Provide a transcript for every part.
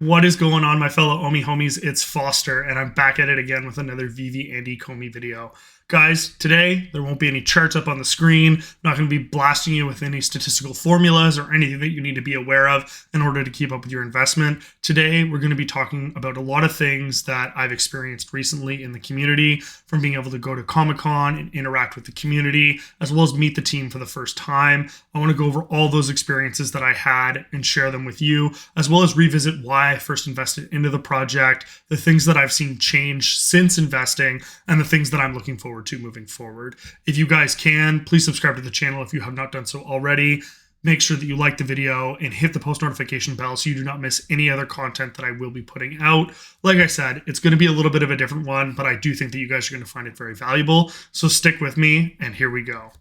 What is going on, my fellow Omi homies? It's Foster, and I'm back at it again with another VeVe and Ecomi video. Guys, today there won't be any charts up on the screen. I'm not going to be blasting you with any statistical formulas or anything that you need to be aware of in order to keep up with your investment. Today, we're going to be talking about a lot of things that I've experienced recently in the community, from being able to go to Comic-Con and interact with the community, as well as meet the team for the first time. I want to go over all those experiences that I had and share them with you, as well as revisit why I first invested into the project, the things that I've seen change since investing, and the things that I'm looking forward to moving forward. If you guys can, please subscribe to the channel if you have not done so already. Make sure that you like the video and hit the post notification bell so you do not miss any other content that I will be putting out. Like I said, it's going to be a little bit of a different one, but I do think that you guys are going to find it very valuable. So stick with me, and here we go.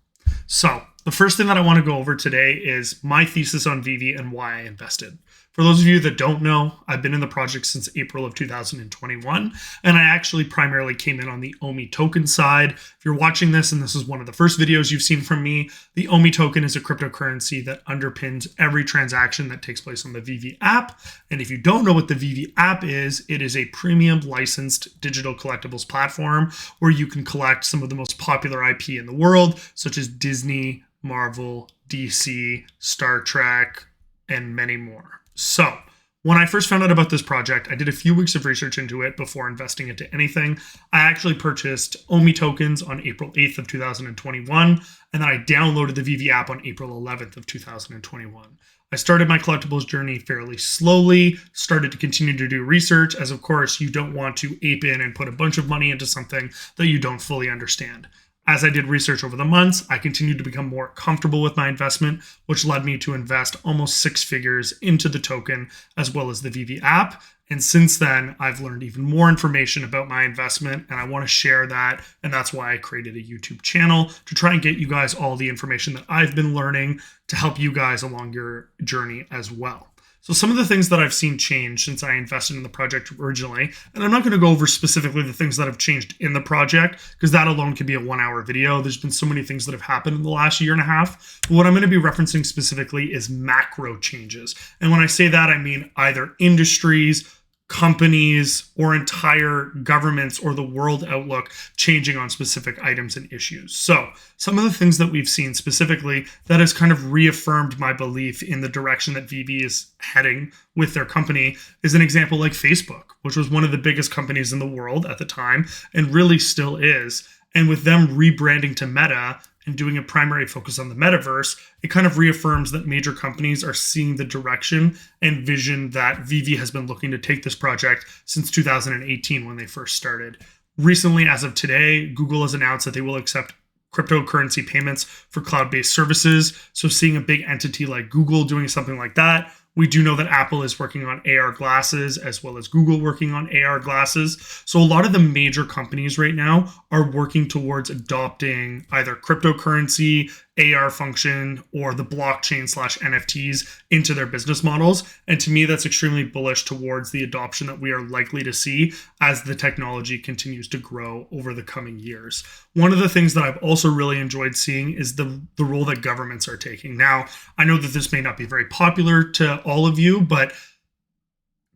So the first thing that I want to go over today is my thesis on VeVe and why I invested. For those of you that don't know, I've been in the project since April of 2021, and I actually primarily came in on the OMI token side. If you're watching this and this is one of the first videos you've seen from me, the OMI token is a cryptocurrency that underpins every transaction that takes place on the VeVe app. And if you don't know what the VeVe app is, it is a premium licensed digital collectibles platform where you can collect some of the most popular IP in the world, such as Disney, Marvel, DC, Star Trek, and many more. So, when I first found out about this project, I did a few weeks of research into it before investing into anything. I actually purchased OMI tokens on April 8th of 2021, and then I downloaded the VeVe app on April 11th of 2021. I started my collectibles journey fairly slowly, started to continue to do research, as of course you don't want to ape in and put a bunch of money into something that you don't fully understand. As I did research over the months, I continued to become more comfortable with my investment, which led me to invest almost six figures into the token as well as the VeVe app. And since then, I've learned even more information about my investment, and I want to share that. And that's why I created a YouTube channel to try and get you guys all the information that I've been learning to help you guys along your journey as well. So some of the things that I've seen change since I invested in the project originally, and I'm not going to go over specifically the things that have changed in the project, because that alone could be a 1-hour video. There's been so many things that have happened in the last year and a half. But what I'm going to be referencing specifically is macro changes. And when I say that, I mean either industries, companies, or entire governments or the world outlook changing on specific items and issues. So some of the things that we've seen specifically that has kind of reaffirmed my belief in the direction that VeVe is heading with their company is an example like Facebook, which was one of the biggest companies in the world at the time and really still is. And with them rebranding to Meta and doing a primary focus on the metaverse, it kind of reaffirms that major companies are seeing the direction and vision that VeVe has been looking to take this project since 2018 when they first started. Recently, as of today, Google has announced that they will accept cryptocurrency payments for cloud-based services. So seeing a big entity like Google doing something like that, we do know that Apple is working on AR glasses as well as Google working on AR glasses. So a lot of the major companies right now are working towards adopting either cryptocurrency, AR function, or the blockchain/NFTs into their business models. And to me, that's extremely bullish towards the adoption that we are likely to see as the technology continues to grow over the coming years. One of the things that I've also really enjoyed seeing is the role that governments are taking. Now, I know that this may not be very popular to all of you, but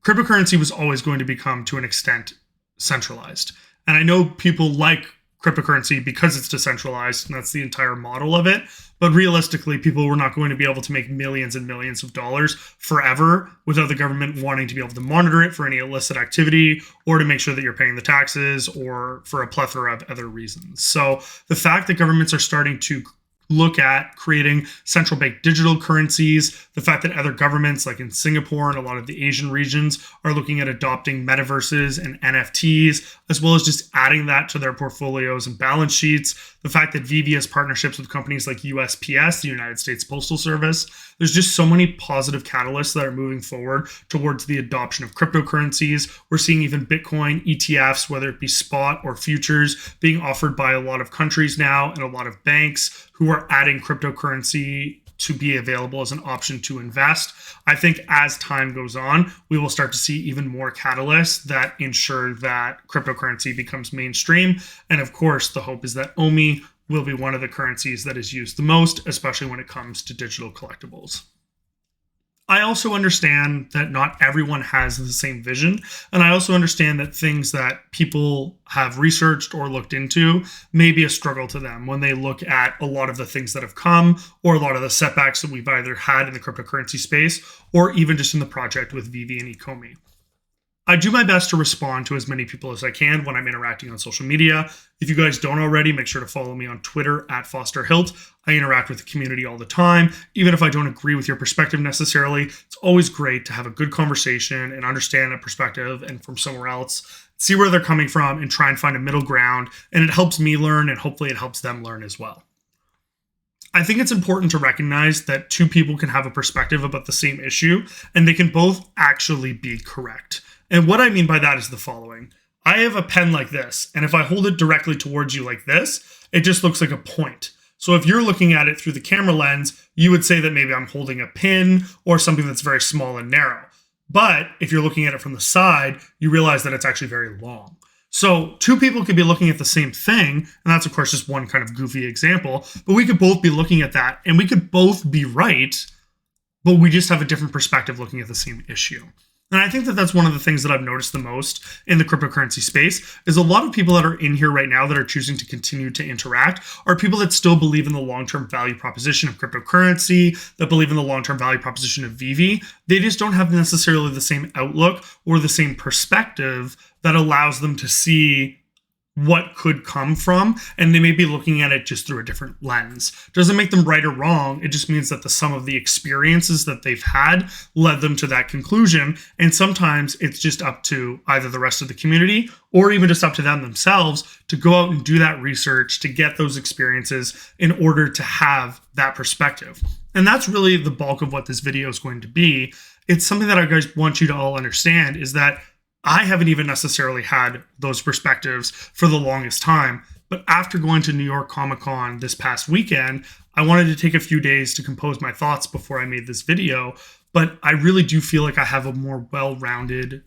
cryptocurrency was always going to become, to an extent, centralized. And I know people like cryptocurrency because it's decentralized, and that's the entire model of it. But realistically, people were not going to be able to make millions and millions of dollars forever without the government wanting to be able to monitor it for any illicit activity or to make sure that you're paying the taxes or for a plethora of other reasons. So the fact that governments are starting to look at creating central bank digital currencies, the fact that other governments like in Singapore and a lot of the Asian regions are looking at adopting metaverses and NFTs, as well as just adding that to their portfolios and balance sheets, the fact that VeVe has partnerships with companies like USPS, the United States Postal Service. There's just so many positive catalysts that are moving forward towards the adoption of cryptocurrencies. We're seeing even Bitcoin ETFs, whether it be spot or futures, being offered by a lot of countries now and a lot of banks who are adding cryptocurrency to be available as an option to invest. I think as time goes on, we will start to see even more catalysts that ensure that cryptocurrency becomes mainstream. And of course, the hope is that OMI will be one of the currencies that is used the most, especially when it comes to digital collectibles. I also understand that not everyone has the same vision. And I also understand that things that people have researched or looked into may be a struggle to them when they look at a lot of the things that have come or a lot of the setbacks that we've either had in the cryptocurrency space or even just in the project with VeVe and Ecomi. I do my best to respond to as many people as I can when I'm interacting on social media. If you guys don't already, make sure to follow me on Twitter at FosterHilt. I interact with the community all the time. Even if I don't agree with your perspective necessarily, it's always great to have a good conversation and understand a perspective and from somewhere else, see where they're coming from and try and find a middle ground. And it helps me learn and hopefully it helps them learn as well. I think it's important to recognize that two people can have a perspective about the same issue and they can both actually be correct. And what I mean by that is the following. I have a pen like this, and if I hold it directly towards you like this, it just looks like a point. So if you're looking at it through the camera lens, you would say that maybe I'm holding a pin or something that's very small and narrow. But if you're looking at it from the side, you realize that it's actually very long. So two people could be looking at the same thing, and that's of course just one kind of goofy example, but we could both be looking at that, and we could both be right, but we just have a different perspective looking at the same issue. And I think that that's one of the things that I've noticed the most in the cryptocurrency space is a lot of people that are in here right now that are choosing to continue to interact are people that still believe in the long-term value proposition of cryptocurrency, that believe in the long-term value proposition of VeVe. They just don't have necessarily the same outlook or the same perspective that allows them to see what could come from, and they may be looking at it just through a different lens. Doesn't make them right or wrong. It just means that the sum of the experiences that they've had led them to that conclusion. And sometimes it's just up to either the rest of the community or even just up to them themselves to go out and do that research to get those experiences in order to have that perspective. And that's really the bulk of what this video is going to be. It's something that I guys want you to all understand is that I haven't even necessarily had those perspectives for the longest time. But after going to New York Comic Con this past weekend, I wanted to take a few days to compose my thoughts before I made this video. But I really do feel like I have a more well-rounded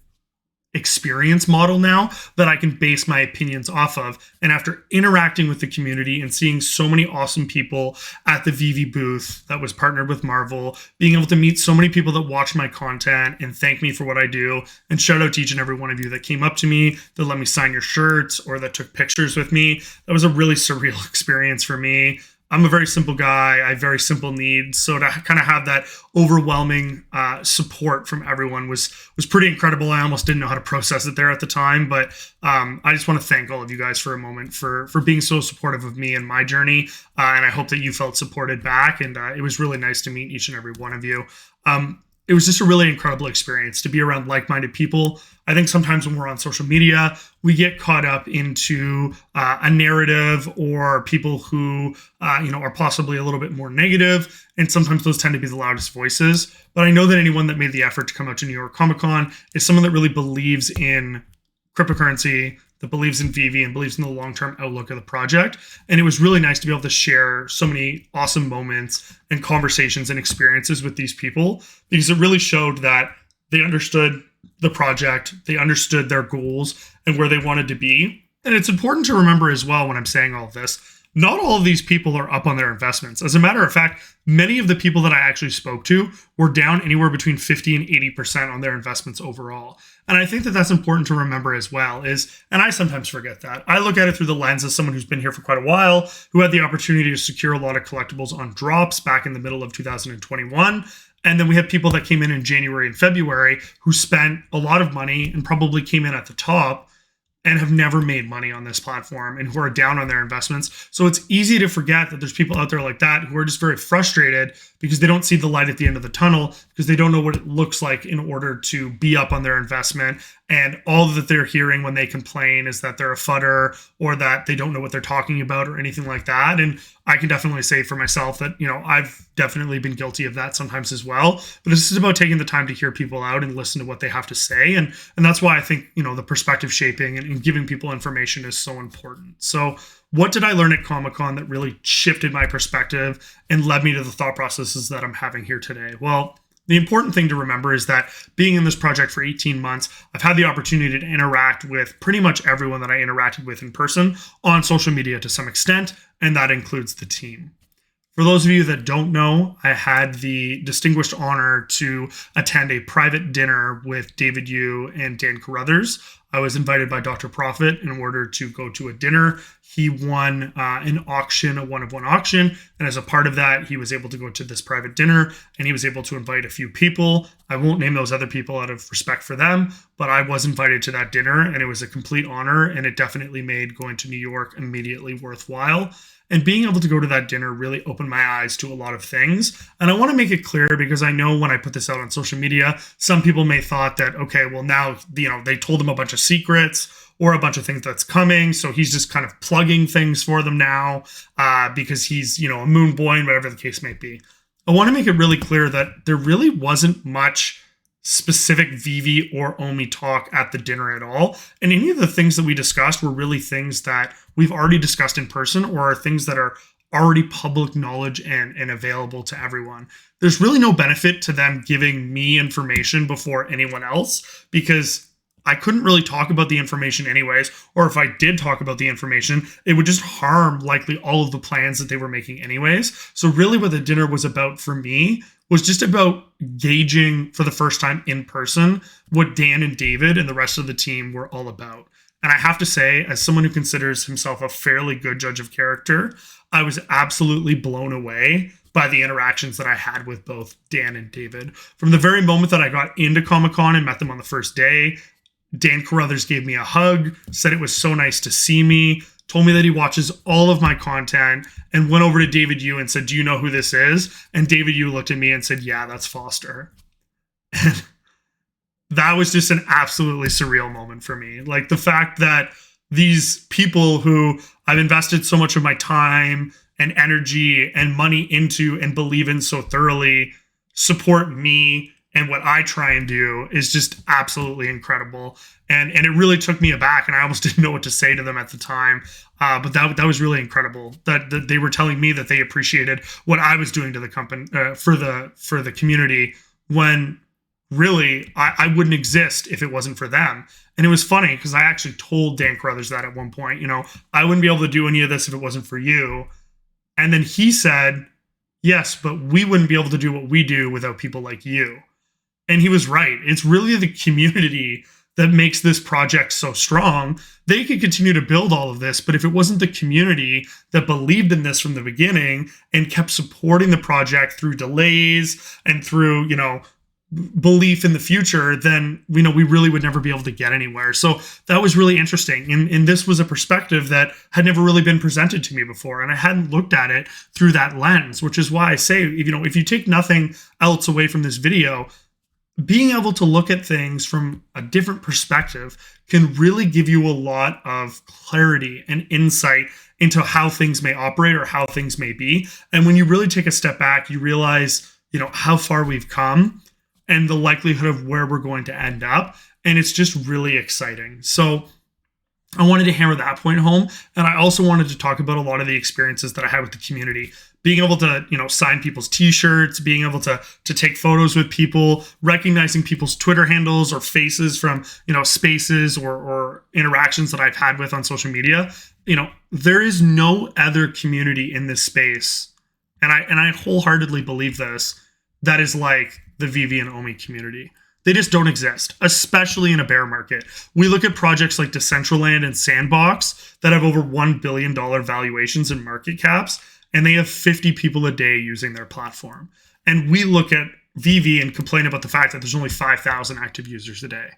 experience model now that I can base my opinions off of. And after interacting with the community and seeing so many awesome people at the VeVe booth that was partnered with Marvel, being able to meet so many people that watch my content and thank me for what I do, and shout out to each and every one of you that came up to me, that let me sign your shirts or that took pictures with me. That was a really surreal experience for me. I'm a very simple guy. I have very simple needs. So to kind of have that overwhelming support from everyone was pretty incredible. I almost didn't know how to process it there at the time. But I just want to thank all of you guys for a moment for being so supportive of me and my journey. And I hope that you felt supported back. And it was really nice to meet each and every one of you. It was just a really incredible experience to be around like-minded people. I think sometimes when we're on social media, we get caught up into a narrative or people who, are possibly a little bit more negative. And sometimes those tend to be the loudest voices. But I know that anyone that made the effort to come out to New York Comic Con is someone that really believes in cryptocurrency, that believes in VeVe and believes in the long-term outlook of the project. And it was really nice to be able to share so many awesome moments and conversations and experiences with these people, because it really showed that they understood the project, they understood their goals and where they wanted to be. And it's important to remember as well when I'm saying all of this, not all of these people are up on their investments. As a matter of fact, many of the people that I actually spoke to were down anywhere between 50 and 80% on their investments overall. And I think that that's important to remember as well and I sometimes forget that. I look at it through the lens of someone who's been here for quite a while, who had the opportunity to secure a lot of collectibles on drops back in the middle of 2021. And then we have people that came in January and February who spent a lot of money and probably came in at the top and have never made money on this platform and who are down on their investments. So it's easy to forget that there's people out there like that who are just very frustrated because they don't see the light at the end of the tunnel, because they don't know what it looks like in order to be up on their investment. And all that they're hearing when they complain is that they're a fudder or that they don't know what they're talking about or anything like that. And I can definitely say for myself that, I've definitely been guilty of that sometimes as well. But this is about taking the time to hear people out and listen to what they have to say. And that's why I think, the perspective shaping and giving people information is so important. So what did I learn at Comic-Con that really shifted my perspective and led me to the thought processes that I'm having here today? Well, the important thing to remember is that being in this project for 18 months, I've had the opportunity to interact with pretty much everyone that I interacted with in person on social media to some extent, and that includes the team. For those of you that don't know, I had the distinguished honor to attend a private dinner with David Yu and Dan Carruthers. I was invited by Dr. Profit in order to go to a dinner. He won an auction, a one-of-one auction, and as a part of that, he was able to go to this private dinner, and he was able to invite a few people. I won't name those other people out of respect for them, but I was invited to that dinner, and it was a complete honor, and it definitely made going to New York immediately worthwhile. And being able to go to that dinner really opened my eyes to a lot of things. And I want to make it clear because I know when I put this out on social media, some people may thought that, okay, well now, they told him a bunch of secrets or a bunch of things that's coming. So he's just kind of plugging things for them now because he's, a moon boy and whatever the case may be. I want to make it really clear that there really wasn't much specific VeVe or Omi talk at the dinner at all. And any of the things that we discussed were really things that we've already discussed in person or are things that are already public knowledge and available to everyone. There's really no benefit to them giving me information before anyone else because I couldn't really talk about the information anyways, or if I did talk about the information, it would just harm likely all of the plans that they were making anyways. So really what the dinner was about for me was just about gauging for the first time in person what Dan and David and the rest of the team were all about. And I have to say, as someone who considers himself a fairly good judge of character, I was absolutely blown away by the interactions that I had with both Dan and David. From the very moment that I got into Comic-Con and met them on the first day, Dan Carruthers gave me a hug, said it was so nice to see me, told me that he watches all of my content, and went over to David Yu and said, "Do you know who this is?" And David Yu looked at me and said, "Yeah, that's Foster." And that was just an absolutely surreal moment for me. Like the fact that these people who I've invested so much of my time and energy and money into and believe in so thoroughly support me and what I try and do is just absolutely incredible. And it really took me aback, and I almost didn't know what to say to them at the time. But that was really incredible that they were telling me that they appreciated what I was doing to the company for the community when really I wouldn't exist if it wasn't for them. And it was funny because I actually told Dan Carruthers that at one point, I wouldn't be able to do any of this if it wasn't for you. And then he said, "Yes, but we wouldn't be able to do what we do without people like you." And he was right. It's really the community that makes this project so strong. They could continue to build all of this, but if it wasn't the community that believed in this from the beginning and kept supporting the project through delays and through, belief in the future, then, we really would never be able to get anywhere. So that was really interesting. And this was a perspective that had never really been presented to me before. And I hadn't looked at it through that lens, which is why I say, if you take nothing else away from this video, being able to look at things from a different perspective can really give you a lot of clarity and insight into how things may operate or how things may be. And when you really take a step back, you realize, how far we've come and the likelihood of where we're going to end up. And it's just really exciting. So I wanted to hammer that point home. And I also wanted to talk about a lot of the experiences that I had with the community. Being able to, sign people's t-shirts, being able to take photos with people, recognizing people's Twitter handles or faces from, spaces or interactions that I've had with on social media. There is no other community in this space. And I wholeheartedly believe this, that is like the VeVe and Omi community. They just don't exist, especially in a bear market. We look at projects like Decentraland and Sandbox that have over $1 billion valuations and market caps, and they have 50 people a day using their platform. And we look at VeVe and complain about the fact that there's only 5,000 active users a day.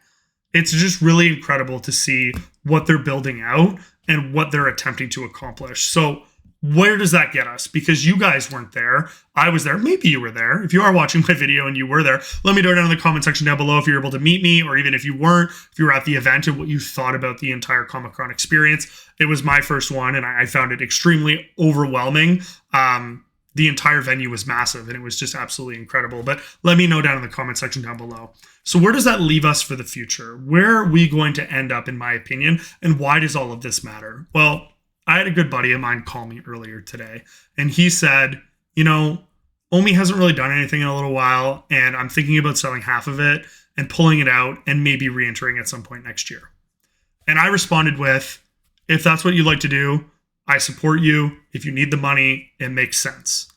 It's just really incredible to see what they're building out and what they're attempting to accomplish. So where does that get us? Because you guys weren't there. I was there. Maybe you were there. If you are watching my video and you were there, let me know down in the comment section down below if you're able to meet me, or even if you weren't, if you were at the event and what you thought about the entire Comic-Con experience. It was my first one, and I found it extremely overwhelming. The entire venue was massive, and it was just absolutely incredible. But let me know down in the comment section down below. So where does that leave us for the future? Where are we going to end up, in my opinion, and why does all of this matter? Well, I had a good buddy of mine call me earlier today, and he said, Omi hasn't really done anything in a little while, and I'm thinking about selling half of it and pulling it out and maybe re-entering at some point next year. And I responded with, if that's what you'd like to do, I support you. If you need the money, it makes sense.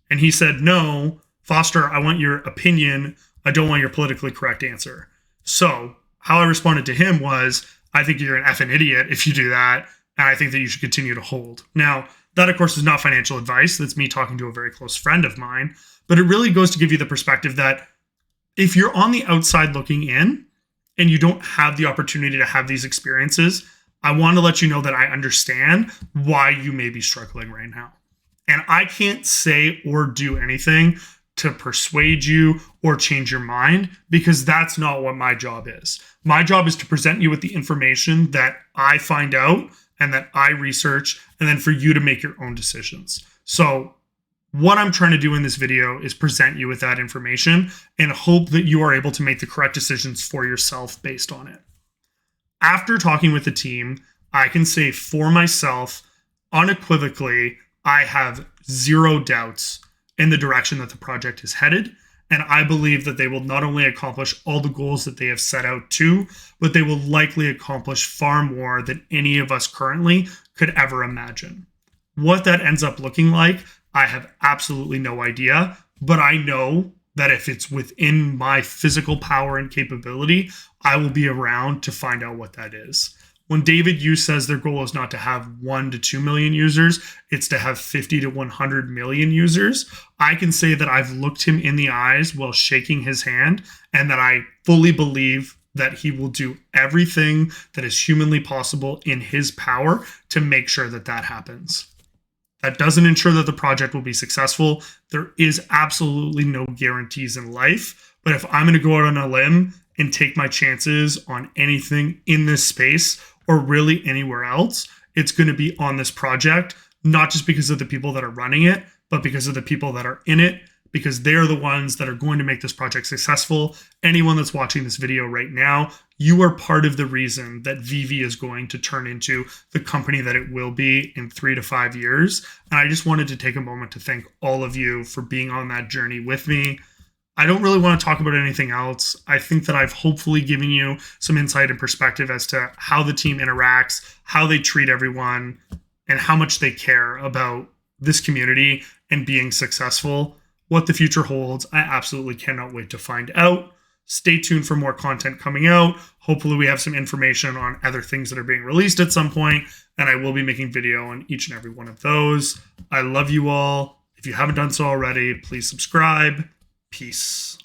And he said, no, Foster, I want your opinion. I don't want your politically correct answer. So how I responded to him was, I think you're an effing idiot if you do that. And I think that you should continue to hold. Now, that, of course, is not financial advice. That's me talking to a very close friend of mine. But it really goes to give you the perspective that if you're on the outside looking in and you don't have the opportunity to have these experiences, I want to let you know that I understand why you may be struggling right now. And I can't say or do anything to persuade you or change your mind, because that's not what my job is. My job is to present you with the information that I find out and that I research, and then for you to make your own decisions. So what I'm trying to do in this video is present you with that information and hope that you are able to make the correct decisions for yourself based on it. After talking with the team, I can say for myself, unequivocally, I have zero doubts in the direction that the project is headed. And I believe that they will not only accomplish all the goals that they have set out to, but they will likely accomplish far more than any of us currently could ever imagine. What that ends up looking like, I have absolutely no idea, but I know that if it's within my physical power and capability, I will be around to find out what that is. When David Yu says their goal is not to have 1 to 2 million users, it's to have 50 to 100 million users, I can say that I've looked him in the eyes while shaking his hand, and that I fully believe that he will do everything that is humanly possible in his power to make sure that that happens. That doesn't ensure that the project will be successful. There is absolutely no guarantees in life, but if I'm going to go out on a limb and take my chances on anything in this space, or really anywhere else, it's going to be on this project, not just because of the people that are running it, but because of the people that are in it, because they're the ones that are going to make this project successful. Anyone that's watching this video right now, you are part of the reason that VeVe is going to turn into the company that it will be in 3 to 5 years. And I just wanted to take a moment to thank all of you for being on that journey with me. I don't really want to talk about anything else. I think that I've hopefully given you some insight and perspective as to how the team interacts, how they treat everyone, and how much they care about this community and being successful. What the future holds, I absolutely cannot wait to find out. Stay tuned for more content coming out. Hopefully we have some information on other things that are being released at some point, and I will be making video on each and every one of those. I love you all. If you haven't done so already, please subscribe. Peace.